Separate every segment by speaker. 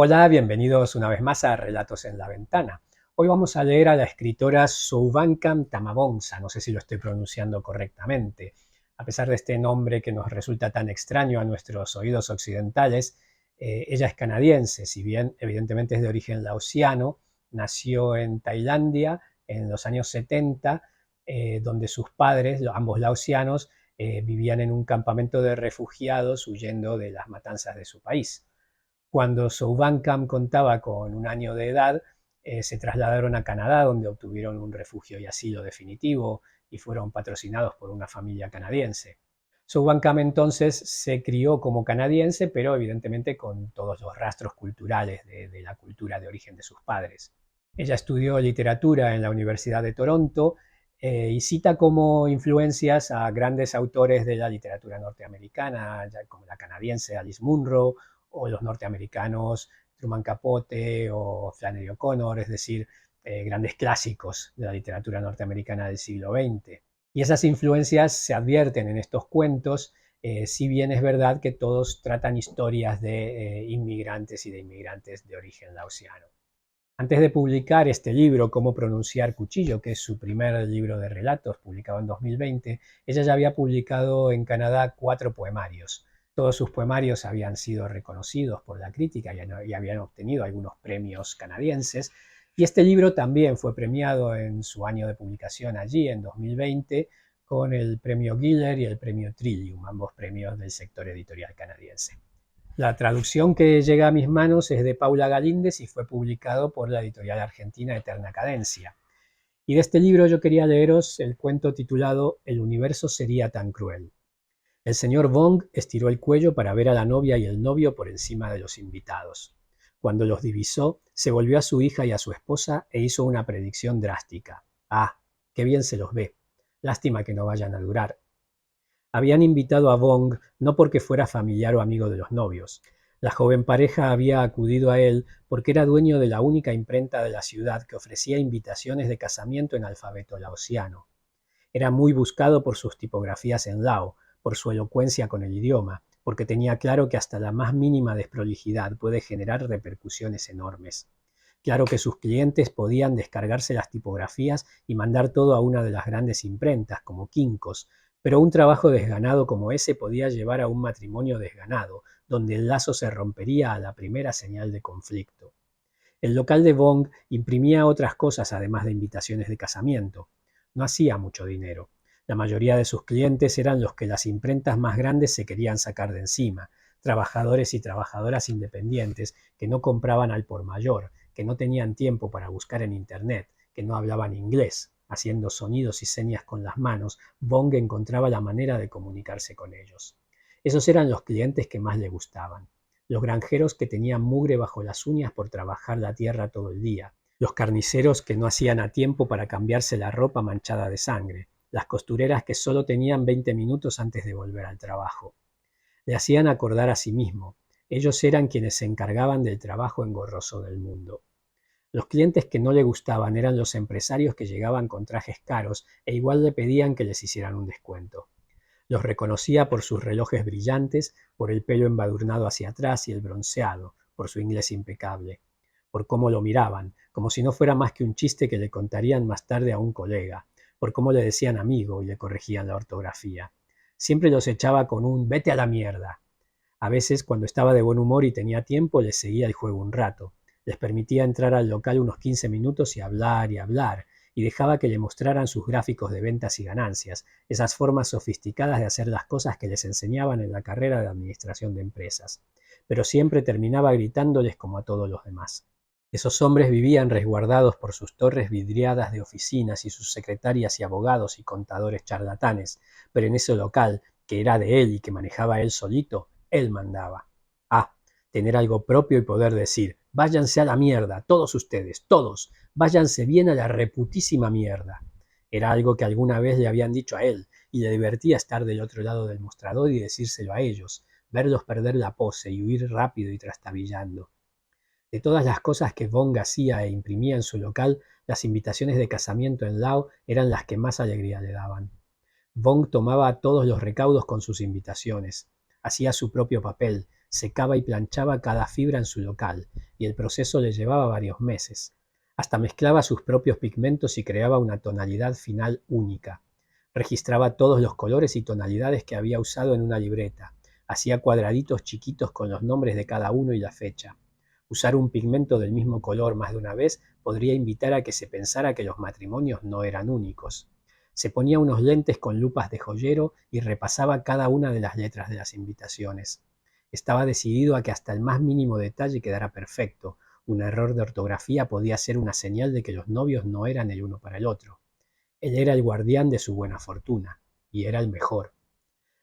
Speaker 1: Hola, bienvenidos una vez más a Relatos en la Ventana. Hoy vamos a leer a la escritora Souvankam Tamabonsa, no sé si lo estoy pronunciando correctamente. A pesar de este nombre que nos resulta tan extraño a nuestros oídos occidentales, ella es canadiense, si bien evidentemente es de origen laosiano, nació en Tailandia en los años 70, donde sus padres, ambos laosianos, vivían en un campamento de refugiados huyendo de las matanzas de su país. Cuando Souvankam contaba con un año de edad, se trasladaron a Canadá, donde obtuvieron un refugio y asilo definitivo y fueron patrocinados por una familia canadiense. Souvankam entonces se crió como canadiense, pero evidentemente con todos los rastros culturales de la cultura de origen de sus padres. Ella estudió literatura en la Universidad de Toronto y cita como influencias a grandes autores de la literatura norteamericana, como la canadiense Alice Munro o los norteamericanos Truman Capote o Flannery O'Connor, es decir, grandes clásicos de la literatura norteamericana del siglo XX. Y esas influencias se advierten en estos cuentos, si bien es verdad que todos tratan historias de inmigrantes y de inmigrantes de origen laosiano. Antes de publicar este libro, Cómo pronunciar cuchillo, que es su primer libro de relatos, publicado en 2020, ella ya había publicado en Canadá 4 poemarios. Todos sus poemarios habían sido reconocidos por la crítica y habían obtenido algunos premios canadienses. Y este libro también fue premiado en su año de publicación allí, en 2020, con el premio Giller y el premio Trillium, ambos premios del sector editorial canadiense. La traducción que llega a mis manos es de Paula Galíndez y fue publicado por la editorial argentina Eterna Cadencia. Y de este libro yo quería leeros el cuento titulado El universo sería tan cruel. El señor Bong estiró el cuello para ver a la novia y el novio por encima de los invitados. Cuando los divisó, se volvió a su hija y a su esposa e hizo una predicción drástica. Ah, qué bien se los ve. Lástima que no vayan a durar. Habían invitado a Bong no porque fuera familiar o amigo de los novios. La joven pareja había acudido a él porque era dueño de la única imprenta de la ciudad que ofrecía invitaciones de casamiento en alfabeto laosiano. Era muy buscado por sus tipografías en lao, por su elocuencia con el idioma, porque tenía claro que hasta la más mínima desprolijidad puede generar repercusiones enormes. Claro que sus clientes podían descargarse las tipografías y mandar todo a una de las grandes imprentas, como Quincos, pero un trabajo desganado como ese podía llevar a un matrimonio desganado, donde el lazo se rompería a la primera señal de conflicto. El local de Bong imprimía otras cosas además de invitaciones de casamiento. No hacía mucho dinero. La mayoría de sus clientes eran los que las imprentas más grandes se querían sacar de encima, trabajadores y trabajadoras independientes que no compraban al por mayor, que no tenían tiempo para buscar en Internet, que no hablaban inglés. Haciendo sonidos y señas con las manos, Bong encontraba la manera de comunicarse con ellos. Esos eran los clientes que más le gustaban. Los granjeros que tenían mugre bajo las uñas por trabajar la tierra todo el día, los carniceros que no hacían a tiempo para cambiarse la ropa manchada de sangre, las costureras que solo tenían 20 minutos antes de volver al trabajo. Le hacían acordar a sí mismo. Ellos eran quienes se encargaban del trabajo engorroso del mundo. Los clientes que no le gustaban eran los empresarios que llegaban con trajes caros e igual le pedían que les hicieran un descuento. Los reconocía por sus relojes brillantes, por el pelo embadurnado hacia atrás y el bronceado, por su inglés impecable, por cómo lo miraban, como si no fuera más que un chiste que le contarían más tarde a un colega, por cómo le decían amigo y le corregían la ortografía. Siempre los echaba con un vete a la mierda. A veces, cuando estaba de buen humor y tenía tiempo, les seguía el juego un rato. Les permitía entrar al local unos 15 minutos y hablar, y dejaba que le mostraran sus gráficos de ventas y ganancias, esas formas sofisticadas de hacer las cosas que les enseñaban en la carrera de administración de empresas. Pero siempre terminaba gritándoles como a todos los demás. Esos hombres vivían resguardados por sus torres vidriadas de oficinas y sus secretarias y abogados y contadores charlatanes, pero en ese local, que era de él y que manejaba él solito, él mandaba. Ah, tener algo propio y poder decir, váyanse a la mierda, todos ustedes, todos, váyanse bien a la reputísima mierda. Era algo que alguna vez le habían dicho a él, y le divertía estar del otro lado del mostrador y decírselo a ellos, verlos perder la pose y huir rápido y trastabillando. De todas las cosas que Bong hacía e imprimía en su local, las invitaciones de casamiento en Lao eran las que más alegría le daban. Bong tomaba todos los recaudos con sus invitaciones. Hacía su propio papel, secaba y planchaba cada fibra en su local, y el proceso le llevaba varios meses. Hasta mezclaba sus propios pigmentos y creaba una tonalidad final única. Registraba todos los colores y tonalidades que había usado en una libreta. Hacía cuadraditos chiquitos con los nombres de cada uno y la fecha. Usar un pigmento del mismo color más de una vez podría invitar a que se pensara que los matrimonios no eran únicos. Se ponía unos lentes con lupas de joyero y repasaba cada una de las letras de las invitaciones. Estaba decidido a que hasta el más mínimo detalle quedara perfecto. Un error de ortografía podía ser una señal de que los novios no eran el uno para el otro. Él era el guardián de su buena fortuna, y era el mejor.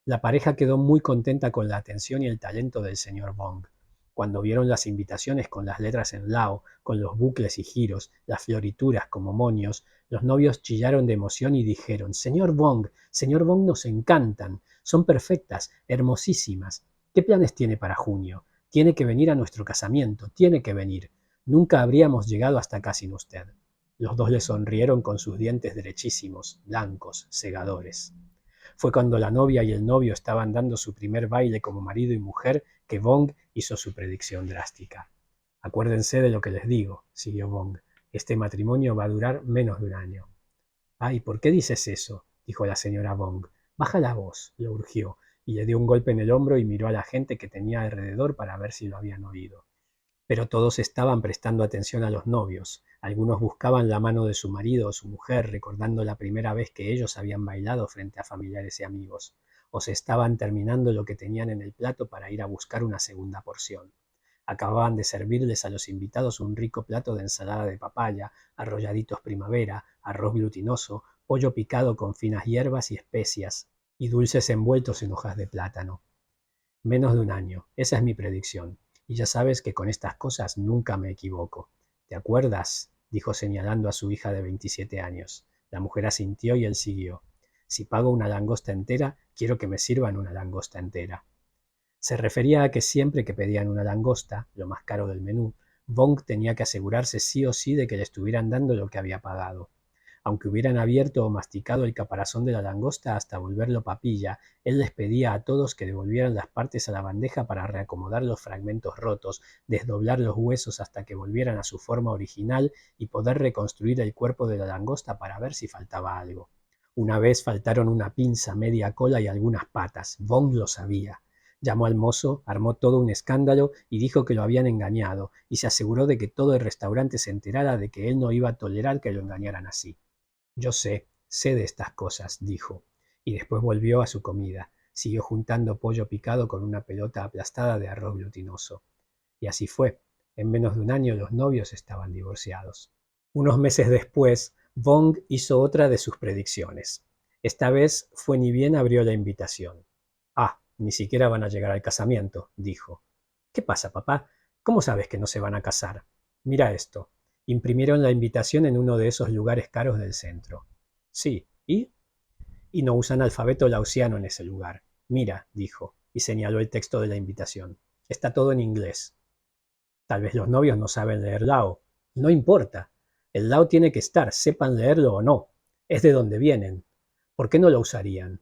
Speaker 1: La pareja quedó muy contenta con la atención y el talento del señor Bong. Cuando vieron las invitaciones con las letras en lao, con los bucles y giros, las florituras como moños, los novios chillaron de emoción y dijeron: señor Bong, nos encantan, son perfectas, hermosísimas. ¿Qué planes tiene para junio? Tiene que venir a nuestro casamiento, tiene que venir. Nunca habríamos llegado hasta acá sin usted. Los dos le sonrieron con sus dientes derechísimos, blancos, segadores. Fue cuando la novia y el novio estaban dando su primer baile como marido y mujer que Bong hizo su predicción drástica. Acuérdense de lo que les digo, siguió Bong. Este matrimonio va a durar menos de un año. Ay, ¿por qué dices eso? Dijo la señora Bong. Baja la voz, lo urgió, y le dio un golpe en el hombro y miró a la gente que tenía alrededor para ver si lo habían oído. Pero todos estaban prestando atención a los novios. Algunos buscaban la mano de su marido o su mujer, recordando la primera vez que ellos habían bailado frente a familiares y amigos, o se estaban terminando lo que tenían en el plato para ir a buscar una segunda porción. Acababan de servirles a los invitados un rico plato de ensalada de papaya, arrolladitos primavera, arroz glutinoso, pollo picado con finas hierbas y especias, y dulces envueltos en hojas de plátano. Menos de un año, esa es mi predicción. Y ya sabes que con estas cosas nunca me equivoco. ¿Te acuerdas?, dijo señalando a su hija de 27 años. La mujer asintió y él siguió. Si pago una langosta entera, quiero que me sirvan una langosta entera. Se refería a que siempre que pedían una langosta, lo más caro del menú, Bong tenía que asegurarse sí o sí de que le estuvieran dando lo que había pagado. Aunque hubieran abierto o masticado el caparazón de la langosta hasta volverlo papilla, él les pedía a todos que devolvieran las partes a la bandeja para reacomodar los fragmentos rotos, desdoblar los huesos hasta que volvieran a su forma original y poder reconstruir el cuerpo de la langosta para ver si faltaba algo. Una vez faltaron una pinza, media cola y algunas patas. Bong lo sabía. Llamó al mozo, armó todo un escándalo y dijo que lo habían engañado, y se aseguró de que todo el restaurante se enterara de que él no iba a tolerar que lo engañaran así. Yo sé de estas cosas, dijo, y después volvió a su comida. Siguió juntando pollo picado con una pelota aplastada de arroz glutinoso. Y así fue. En menos de un año los novios estaban divorciados. Unos meses después, Bong hizo otra de sus predicciones. Esta vez fue ni bien abrió la invitación. Ah, ni siquiera van a llegar al casamiento, dijo. ¿Qué pasa, papá? ¿Cómo sabes que no se van a casar? Mira esto. Imprimieron la invitación en uno de esos lugares caros del centro. Sí, ¿y? Y no usan alfabeto laosiano en ese lugar. Mira, dijo, y señaló el texto de la invitación. Está todo en inglés. Tal vez los novios no saben leer lao. No importa. El lao tiene que estar, sepan leerlo o no. Es de donde vienen. ¿Por qué no lo usarían?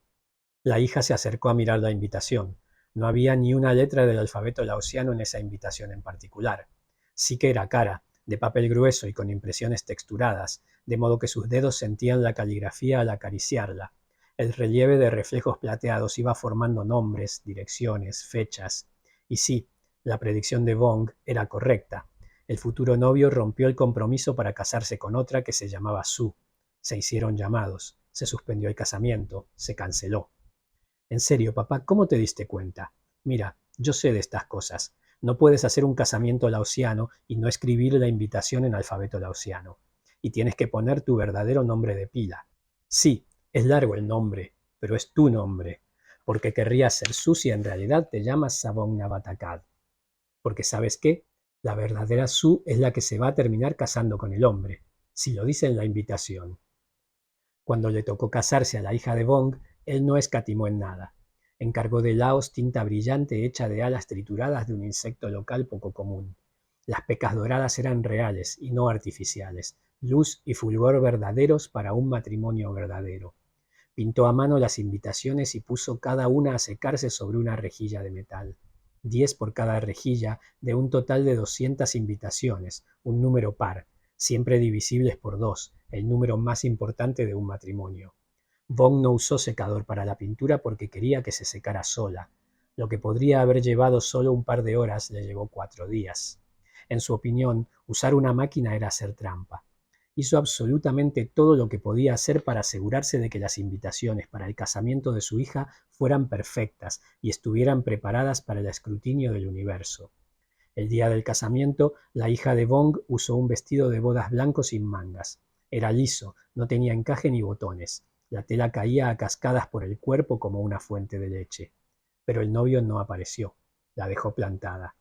Speaker 1: La hija se acercó a mirar la invitación. No había ni una letra del alfabeto laosiano en esa invitación en particular. Sí que era cara, de papel grueso y con impresiones texturadas, de modo que sus dedos sentían la caligrafía al acariciarla. El relieve de reflejos plateados iba formando nombres, direcciones, fechas. Y sí, la predicción de Bong era correcta. El futuro novio rompió el compromiso para casarse con otra que se llamaba Sue. Se hicieron llamados, se suspendió el casamiento, se canceló. En serio, papá, ¿cómo te diste cuenta? Mira, yo sé de estas cosas. No puedes hacer un casamiento laosiano y no escribir la invitación en alfabeto laosiano. Y tienes que poner tu verdadero nombre de pila. Sí, es largo el nombre, pero es tu nombre. Porque querrías ser Su en realidad te llamas Sabong Navatakad. Porque ¿sabes qué? La verdadera Su es la que se va a terminar casando con el hombre, si lo dice en la invitación. Cuando le tocó casarse a la hija de Bong, él no escatimó en nada. Encargó de laos tinta brillante hecha de alas trituradas de un insecto local poco común. Las pecas doradas eran reales y no artificiales, luz y fulgor verdaderos para un matrimonio verdadero. Pintó a mano las invitaciones y puso cada una a secarse sobre una rejilla de metal. 10 por cada rejilla de un total de 200 invitaciones, un número par, siempre divisibles por 2, el número más importante de un matrimonio. Bong no usó secador para la pintura porque quería que se secara sola. Lo que podría haber llevado solo un par de horas le llevó 4 días. En su opinión, usar una máquina era hacer trampa. Hizo absolutamente todo lo que podía hacer para asegurarse de que las invitaciones para el casamiento de su hija fueran perfectas y estuvieran preparadas para el escrutinio del universo. El día del casamiento, la hija de Bong usó un vestido de bodas blanco sin mangas. Era liso, no tenía encaje ni botones. La tela caía a cascadas por el cuerpo como una fuente de leche. Pero el novio no apareció. La dejó plantada.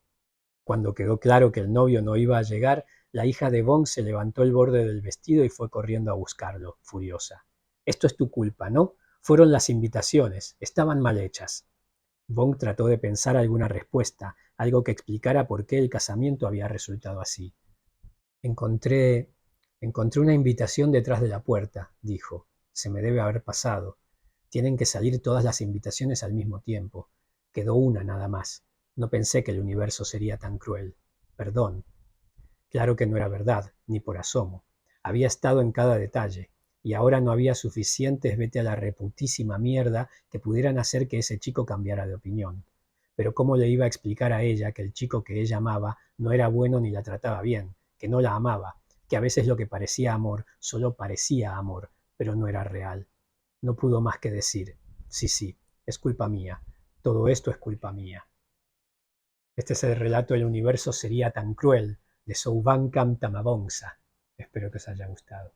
Speaker 1: Cuando quedó claro que el novio no iba a llegar, la hija de Bong se levantó el borde del vestido y fue corriendo a buscarlo, furiosa. «Esto es tu culpa, ¿no? Fueron las invitaciones. Estaban mal hechas». Bong trató de pensar alguna respuesta, algo que explicara por qué el casamiento había resultado así. Encontré una invitación detrás de la puerta, dijo. Se me debe haber pasado. Tienen que salir todas las invitaciones al mismo tiempo. Quedó una nada más. No pensé que el universo sería tan cruel. Perdón. Claro que no era verdad, ni por asomo. Había estado en cada detalle, y ahora no había suficientes vete a la reputísima mierda que pudieran hacer que ese chico cambiara de opinión. Pero ¿cómo le iba a explicar a ella que el chico que ella amaba no era bueno ni la trataba bien, que no la amaba, que a veces lo que parecía amor solo parecía amor, pero no era real? No pudo más que decir, sí, es culpa mía, todo esto es culpa mía. Este es el relato «El universo sería tan cruel» de Souvankam Tamabongsa. Espero que os haya gustado.